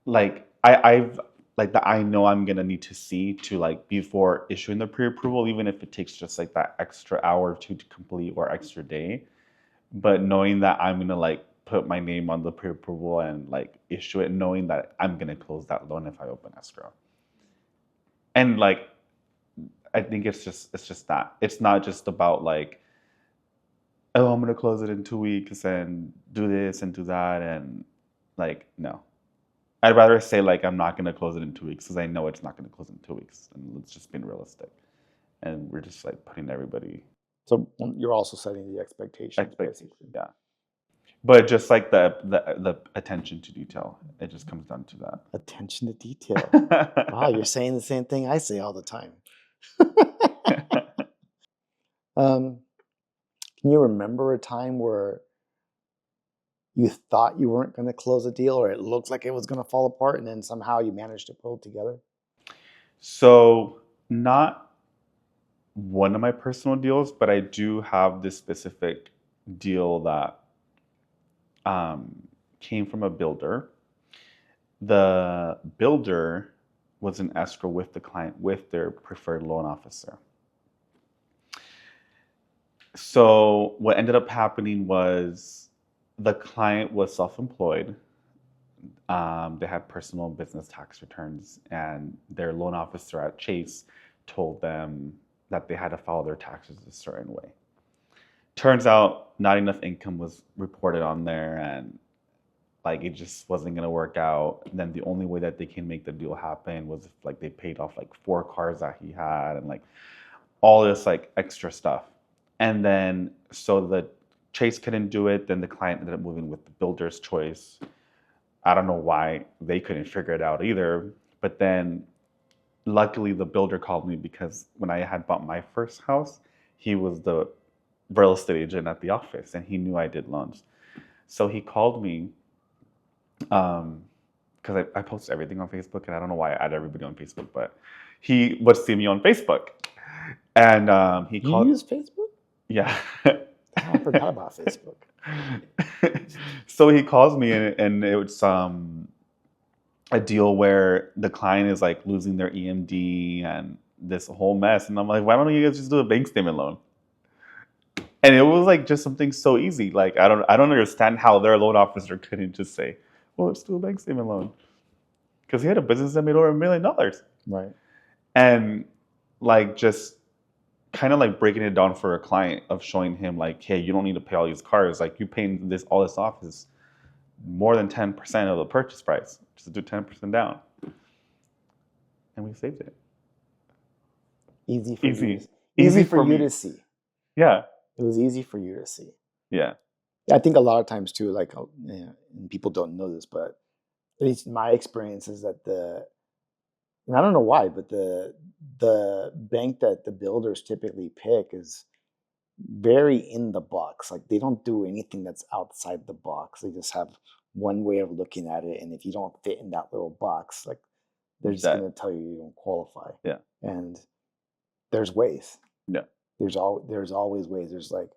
like I've like that I know I'm gonna need to see to like before issuing the pre-approval, even if it takes just like that extra hour or two to complete, or extra day. But knowing that I'm gonna like put my name on the pre-approval and like issue it, knowing that I'm gonna close that loan if I open escrow. And like I think it's just that. It's not just about like, oh, I'm gonna close it in 2 weeks and do this and do that, and like no. I'd rather say like I'm not gonna close it in 2 weeks, because I know it's not gonna close in 2 weeks, and let's just be realistic. And we're just like putting everybody. So you're also setting the expectation. Yeah. But just like the attention to detail, it just comes down to that. Attention to detail. Wow, you're saying the same thing I say all the time. Can you remember a time where you thought you weren't going to close a deal, or it looked like it was going to fall apart, and then somehow you managed to pull it together? So not one of my personal deals, but I do have this specific deal that came from a builder. The builder was in escrow with the client, with their preferred loan officer. So what ended up happening was the client was self-employed. They had personal business tax returns, and their loan officer at Chase told them that they had to file their taxes a certain way. Turns out not enough income was reported on there, and like it just wasn't gonna work out. And then the only way that they can make the deal happen was if like they paid off like 4 cars that he had and like all this like extra stuff. And then so the Chase couldn't do it, then the client ended up moving with the builder's choice. I don't know why they couldn't figure it out either. But then luckily the builder called me because when I had bought my first house, he was the real estate agent at the office and he knew I did loans. So he called me because I post everything on Facebook, and I don't know why I add everybody on Facebook, but he would see me on Facebook. And he You called. use Facebook? Yeah. I forgot about Facebook. So he calls me, and it's a deal where the client is like losing their EMD and this whole mess. And I'm like, why don't you guys just do a bank statement loan? And it was like just something so easy. Like I don't understand how their loan officer couldn't just say, well, let's do a bank statement loan. Because he had a business that made over $1 million. Right. And like just kind of like breaking it down for a client of showing him like, hey, you don't need to pay all these cars. Like you paying all this off is more than 10% of the purchase price. Just do 10% down. And we saved it. Easy for Easy. you. Easy For for you me. to see. Yeah. It was easy for you to see. Yeah. I think a lot of times too, like, and people don't know this, but at least my experience is that and I don't know why, but the bank that the builders typically pick is very in the box. Like they don't do anything that's outside the box. They just have one way of looking at it, and if you don't fit in that little box, like they're just going to tell you don't qualify. Yeah. And there's ways. Yeah. There's always ways. There's like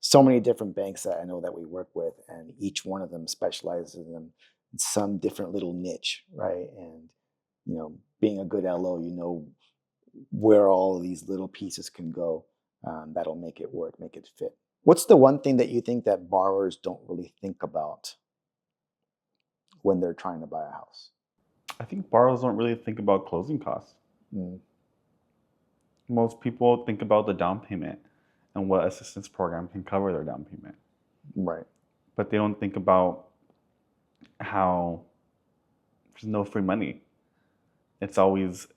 so many different banks that I know that we work with, and each one of them specializes in some different little niche, right? And being a good LO, where all of these little pieces can go, that'll make it work, make it fit. What's the one thing that you think that borrowers don't really think about when they're trying to buy a house? I think borrowers don't really think about closing costs. Most people think about the down payment and what assistance program can cover their down payment. Right. But they don't think about how there's no free money. It's always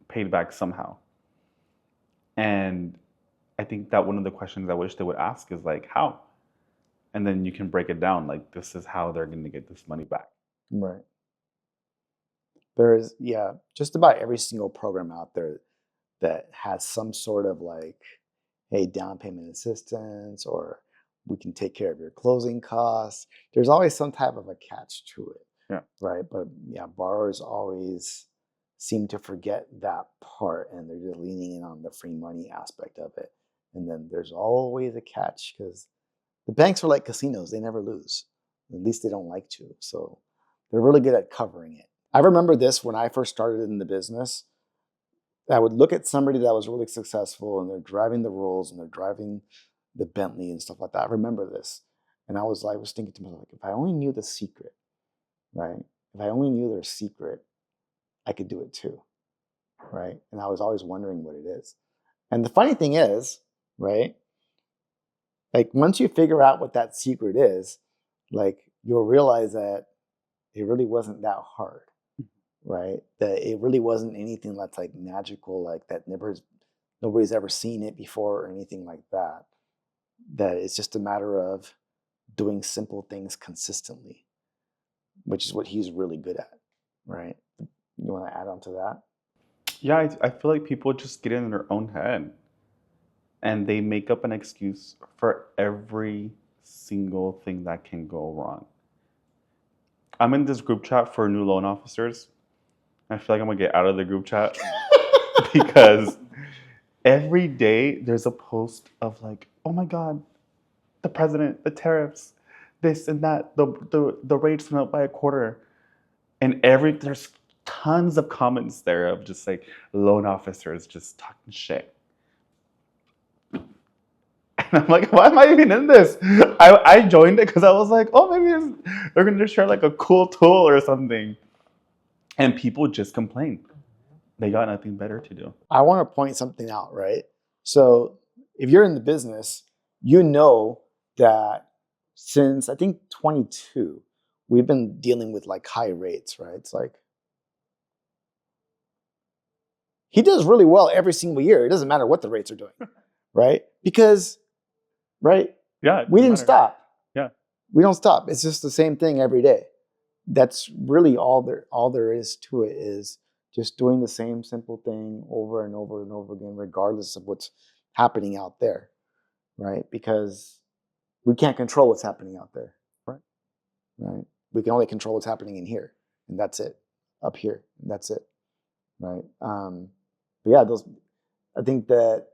paid back somehow. And I think that one of the questions I wish they would ask is like, how? And then you can break it down. Like, this is how they're going to get this money back. Right. There's, just about every single program out there that has some sort of like, hey, down payment assistance, or we can take care of your closing costs. There's always some type of a catch to it. Yeah. Right. But borrowers always seem to forget that part, and they're just leaning in on the free money aspect of it. And then there's always a catch, because the banks are like casinos. They never lose. At least they don't like to. So they're really good at covering it. I remember this when I first started in the business. I would look at somebody that was really successful, and they're driving the Rolls and they're driving the Bentley and stuff like that. I remember this. And I was thinking to myself, like, if I only knew the secret, right? If I only knew their secret, I could do it too, right? And I was always wondering what it is. And the funny thing is, right, like once you figure out what that secret is, like you'll realize that it really wasn't that hard, right? That it really wasn't anything that's like magical, like that nobody's ever seen it before or anything like that. That it's just a matter of doing simple things consistently, which is what he's really good at, right? You want to add on to that? Yeah, I feel like people just get in their own head and they make up an excuse for every single thing that can go wrong. I'm in this group chat for new loan officers. I feel like I'm gonna get out of the group chat because every day there's a post of like, oh my God, the president, the tariffs, this and that, the rates went up by a quarter. And there's tons of comments there of just like loan officers just talking shit. And I'm like, why am I even in this? I joined it because I was like, oh, maybe they're going to share like a cool tool or something. And people just complain. They got nothing better to do. I want to point something out, right? So if you're in the business, you know that since I think 22, we've been dealing with like high rates, right? It's like he does really well every single year. It doesn't matter what the rates are doing, right? Because, right? Yeah, We didn't stop. Yeah. We don't stop. It's just the same thing every day. That's really all there is to it, is just doing the same simple thing over and over and over again, regardless of what's happening out there, right? Because we can't control what's happening out there, right? We can only control what's happening in here, and that's it. Up here, and that's it, right? But yeah, I think that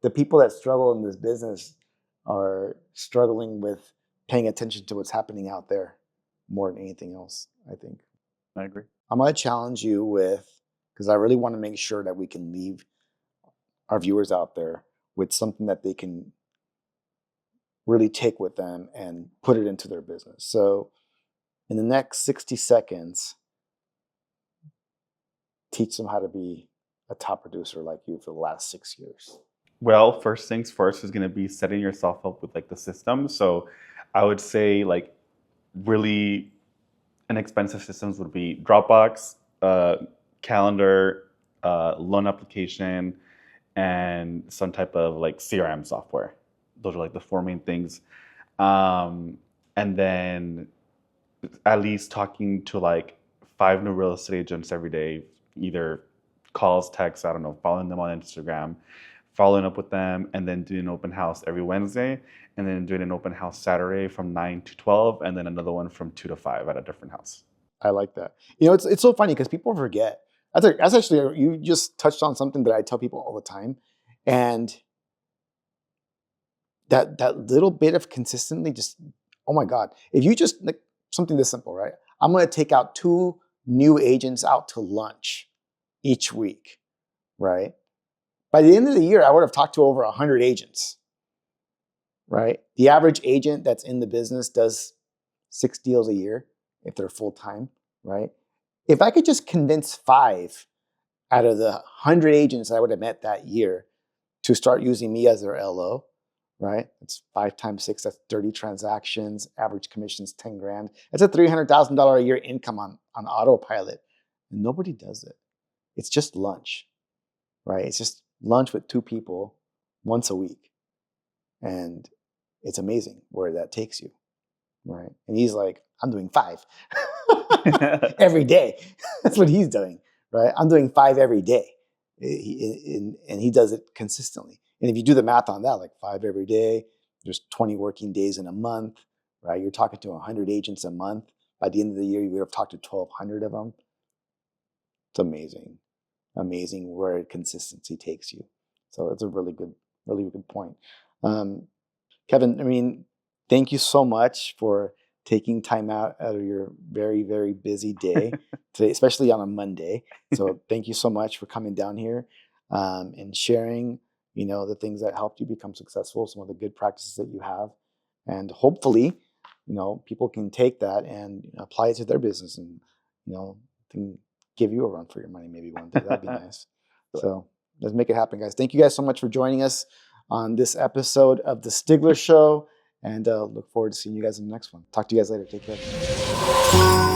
the people that struggle in this business are struggling with paying attention to what's happening out there more than anything else, I think. I agree. I'm going to challenge you with, because I really want to make sure that we can leave our viewers out there with something that they can really take with them and put it into their business. So in the next 60 seconds, teach them how to be a top producer like you for the last 6 years. Well, first things first is going to be setting yourself up with like the system. So I would say like really inexpensive systems would be Dropbox, calendar, loan application, and some type of like CRM software. Those are like the 4 main things. And then at least talking to like 5 new real estate agents every day, either calls, texts, I don't know, following them on Instagram, following up with them, and then doing an open house every Wednesday, and then doing an open house Saturday from 9 to 12, and then another one from 2 to 5 at a different house. I like that. You know, it's so funny because people forget. That's actually, you just touched on something that I tell people all the time. And that little bit of consistently just, oh my God, if you just, like something this simple, right? I'm going to take out 2 new agents out to lunch each week, right? By the end of the year, I would have talked to over 100 agents, right? The average agent that's in the business does 6 deals a year if they're full-time, right? If I could just convince 5 out of the 100 agents I would have met that year to start using me as their LO, right? It's 5 times 6, that's 30 transactions, average commission's 10 grand. That's a $300,000 a year income on autopilot. And nobody does it. It's just lunch, right? It's just lunch with 2 people once a week. And it's amazing where that takes you, right? And he's like, I'm doing 5 every day. That's what he's doing, right? I'm doing 5 every day. And he does it consistently. And if you do the math on that, like 5 every day, there's 20 working days in a month, right? You're talking to 100 agents a month. By the end of the year, you would have talked to 1,200 of them. It's amazing. Amazing where consistency takes you. So it's a really good point. Kevin, I mean, thank you so much for taking time out of your very, very busy day today, especially on a Monday. So thank you so much for coming down here and sharing, you know, the things that helped you become successful, some of the good practices that you have. And hopefully, you know, people can take that and apply it to their business and, you know, can give you a run for your money maybe one day. That'd be nice. So let's make it happen, guys. Thank you guys so much for joining us on this episode of The Stigler Show. And look forward to seeing you guys in the next one. Talk to you guys later. Take care.